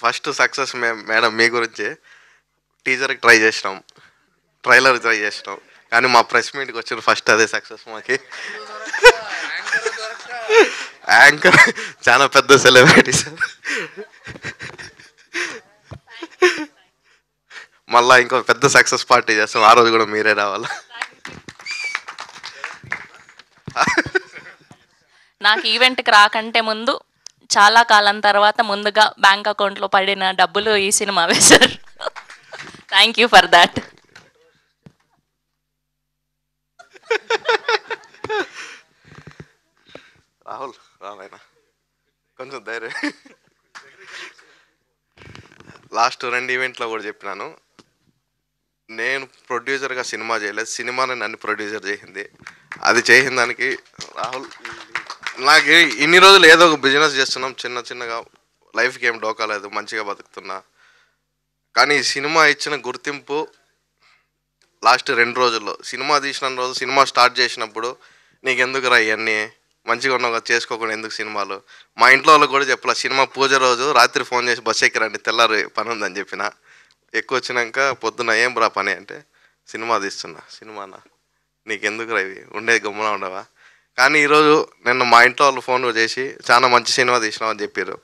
First success madam మీ గురించి టీజర్కి try చేసినాం, trailer try చేసినాం, కానీ మా ప్రెస్ మీట్కి వచ్చిన ఫస్ట్ అదే సక్సెస్ మాకి. యాంకర్ చాలా పెద్ద సెలబ్రిటీ సార్. మళ్ళీ ఇంకో పెద్ద సక్సెస్ పార్టీ చేస్తాం, ఆ రోజు కూడా మీరే రావాలా. నాకు ఈవెంట్కి రాకంటే ముందు చాలా కాలం తర్వాత ముందుగా బ్యాంక్ అకౌంట్లో పడిన డబ్బులు ఈ సినిమావే sir. Thank you for that. Rahul Ramayana కొంచెం ధైర్యం. లాస్ట్ 2 ఈవెంట్లో కూడా చెప్పినాను, నేను ప్రొడ్యూసర్గా సినిమా చేయలేదు, సినిమాని నన్ను ప్రొడ్యూసర్ చేసింది. అది చేసిన దానికి రాహుల్. నాకు ఇన్ని రోజులు ఏదో ఒక బిజినెస్ చేస్తున్నాం, చిన్న చిన్నగా, లైఫ్కి ఏం డోకాలేదు, మంచిగా బతుకుతున్నా. కానీ ఈ సినిమా ఇచ్చిన గుర్తింపు లాస్ట్ 2 రోజుల్లో, సినిమా తీసిన రోజు, సినిమా స్టార్ట్ చేసినప్పుడు నీకెందుకు రా ఇవన్నీ, మంచిగా ఉన్నావు కదా, చేసుకోకుండా ఎందుకు సినిమాలు. మా ఇంట్లో వాళ్ళకి కూడా చెప్పలే, సినిమా పూజ రోజు రాత్రి ఫోన్ చేసి బస్సు ఎక్కిరండి, తెల్లారి పని ఉందని చెప్పిన. ఎక్కువ వచ్చినాక పొద్దున ఏం రా పని అంటే, సినిమా తీస్తున్నా. సినిమానా, నీకెందుకు రా ఇవి, ఉండేది గమ్మున ఉండవా. కానీ ఈరోజు నిన్న మా ఇంట్లో వాళ్ళు ఫోన్ చేసి చాలా మంచి సినిమా తీసినావు అని చెప్పారు.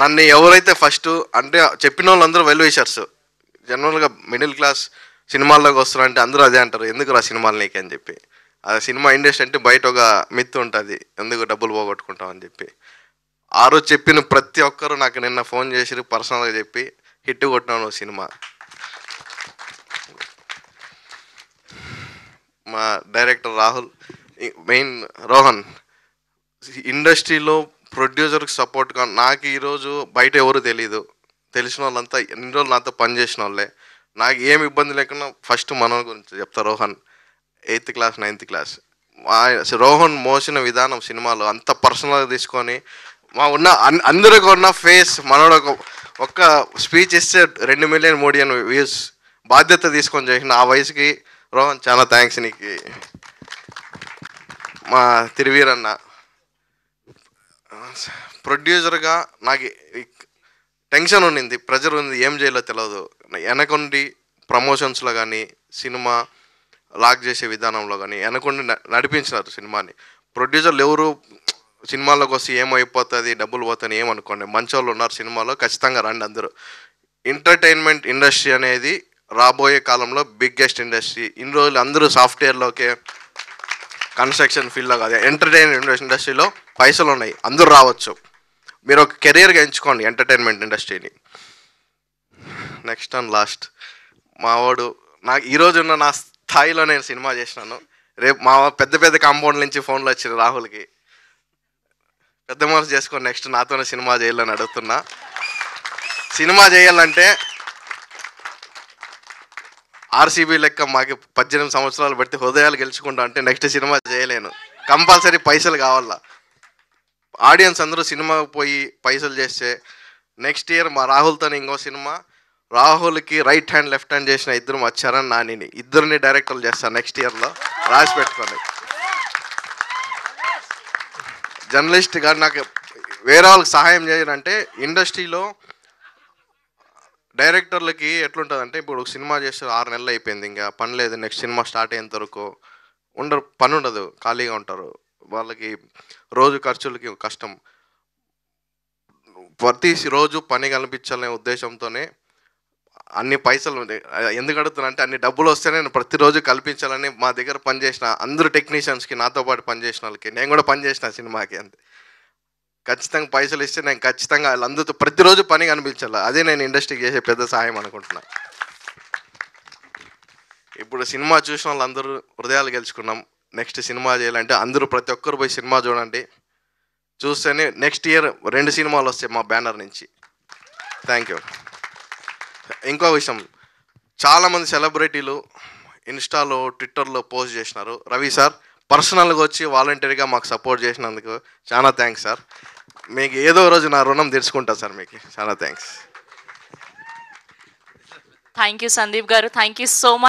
నన్ను ఎవరైతే ఫస్ట్ అంటే చెప్పిన వాళ్ళందరూ వెల్ విషర్స్. జనరల్గా మిడిల్ క్లాస్ సినిమాల్లోకి వస్తున్నారంటే అందరూ అదే అంటారు, ఎందుకు రా సినిమాలు నీకు అని చెప్పి. అది సినిమా ఇండస్ట్రీ అంటే బయట ఒక మిత్ ఉంటుంది, ఎందుకు డబ్బులు పోగొట్టుకుంటాం అని చెప్పి. ఆ రోజు చెప్పిన ప్రతి ఒక్కరు నాకు నిన్న ఫోన్ చేసి పర్సనల్గా చెప్పి హిట్ కొట్టినాను సినిమా. మా డైరెక్టర్ రాహుల్, మెయిన్ రోహన్. ఇండస్ట్రీలో ప్రొడ్యూసర్కి సపోర్ట్గా నాకు ఈరోజు బయట ఎవరు తెలీదు, తెలిసిన వాళ్ళంతా ఎన్ని రోజులు నాతో పనిచేసిన వాళ్ళే. నాకు ఏమి ఇబ్బంది లేకుండా ఫస్ట్ మన గురించి చెప్తా. Rohan 8th class 9th class, Rohan మోసిన విధానం సినిమాలో అంత పర్సనల్గా తీసుకొని, మా ఉన్న అందరికి ఉన్న ఫేస్ మనోడు ఒక్క స్పీచ్ ఇస్తే 2 మిలియన్ 3 మిలియన్ వ్యూస్ బాధ్యత తీసుకొని చేసిన ఆ వయసుకి. రోహన్ చాలా థ్యాంక్స్ నీకు. మా తిరువీరన్న ప్రొడ్యూసర్గా నాకు టెన్షన్ ఉండింది, ప్రెజర్ ఉంది, ఏం చేయాలో తెలియదు. వెనకుండి ప్రమోషన్స్లో కానీ, సినిమా లాక్ చేసే విధానంలో కానీ వెనకుండి నడిపించినారు సినిమాని. ప్రొడ్యూసర్లు ఎవరు సినిమాలోకి వస్తే ఏమైపోతుంది, డబ్బులు పోతాయని ఏమనుకోండి, మంచి వాళ్ళు ఉన్నారు సినిమాలో, ఖచ్చితంగా రండి అందరూ. ఎంటర్టైన్మెంట్ ఇండస్ట్రీ అనేది రాబోయే కాలంలో బిగ్గెస్ట్ ఇండస్ట్రీ. ఇన్ని రోజులు అందరూ సాఫ్ట్వేర్లోకే, కన్స్ట్రక్షన్ ఫీల్డ్లో కాదు, ఎంటర్టైన్మెంట్ ఇండస్ట్రీలో పైసలు ఉన్నాయి, అందరూ రావచ్చు. మీరు ఒక కెరీర్గా ఎంచుకోండి ఎంటర్టైన్మెంట్ ఇండస్ట్రీని. నెక్స్ట్ అండ్ లాస్ట్, మావాడు నాకు ఈరోజున్న నా స్థాయిలో నేను సినిమా చేసినాను. రేపు మా పెద్ద పెద్ద కాంపౌండ్ నుంచి ఫోన్లు వచ్చిన రాహుల్కి, పెద్ద మనసు చేసుకొని నెక్స్ట్ నాతోనే సినిమా చేయాలని అడుగుతున్నా. సినిమా చేయాలంటే ఆర్సీబీ లెక్క మాకు 18 సంవత్సరాలు బట్టి హృదయాలు గెలుచుకుంటా అంటే నెక్స్ట్ సినిమా చేయలేను, కంపల్సరీ పైసలు కావాలా. ఆడియన్స్ అందరూ సినిమా పోయి పైసలు చేస్తే నెక్స్ట్ ఇయర్ మా రాహుల్తో ఇంకో సినిమా, రాహుల్కి రైట్ హ్యాండ్ లెఫ్ట్ హ్యాండ్ చేసిన ఇద్దరు మా చరణ్ నానిని, ఇద్దరిని డైరెక్టర్లు చేస్తాను నెక్స్ట్ ఇయర్లో, రాసి పెట్టుకోండి. జర్నలిస్ట్గా నాకు వేరే వాళ్ళకి సహాయం చేయాలంటే, ఇండస్ట్రీలో డైరెక్టర్లకి ఎట్లుంటుందంటే, ఇప్పుడు సినిమా చేస్తే 6 నెలలు అయిపోయింది, ఇంకా పని లేదు, నెక్స్ట్ సినిమా స్టార్ట్ అయ్యేంత వరకు ఉండరు, పని ఉండదు, ఖాళీగా ఉంటారు. వాళ్ళకి రోజు ఖర్చులకి కష్టం. ప్రతి రోజు పని కనిపించాలనే ఉద్దేశంతోనే అన్ని పైసలు ఎందుకు అడుగుతున్నా అన్ని డబ్బులు వస్తేనే నేను ప్రతిరోజు కల్పించాలని మా దగ్గర పనిచేసిన అందరూ టెక్నీషియన్స్కి, నాతో పాటు పనిచేసిన వాళ్ళకి, నేను కూడా పనిచేసిన సినిమాకి అంతే. ఖచ్చితంగా పైసలు ఇస్తే నేను ఖచ్చితంగా వాళ్ళందరితో ప్రతిరోజు పని కనిపించాలి. అదే నేను ఇండస్ట్రీకి చేసే పెద్ద సహాయం అనుకుంటున్నా. ఇప్పుడు సినిమా చూసిన వాళ్ళందరూ హృదయాలు గెలుచుకున్నాం. నెక్స్ట్ సినిమా చేయాలంటే అందరూ ప్రతి ఒక్కరు పోయి సినిమా చూడండి, చూస్తేనే నెక్స్ట్ ఇయర్ 2 సినిమాలు వస్తాయి మా బ్యానర్ నుంచి. Thank you. ఇంకో విషయం, చాలామంది సెలబ్రిటీలు ఇన్స్టాలో ట్విట్టర్లో పోస్ట్ చేసినారు, రవి సార్ పర్సనల్గా వచ్చి వాలంటీర్గా మాకు సపోర్ట్ చేసినందుకు చాలా థ్యాంక్స్ సార్, మీకు ఏదో రోజు నా రుణం తీర్చుకుంటా సార్, మీకు చాలా థ్యాంక్స్. థ్యాంక్ యూ సందీప్ గారు, థ్యాంక్ యూ సో మచ్.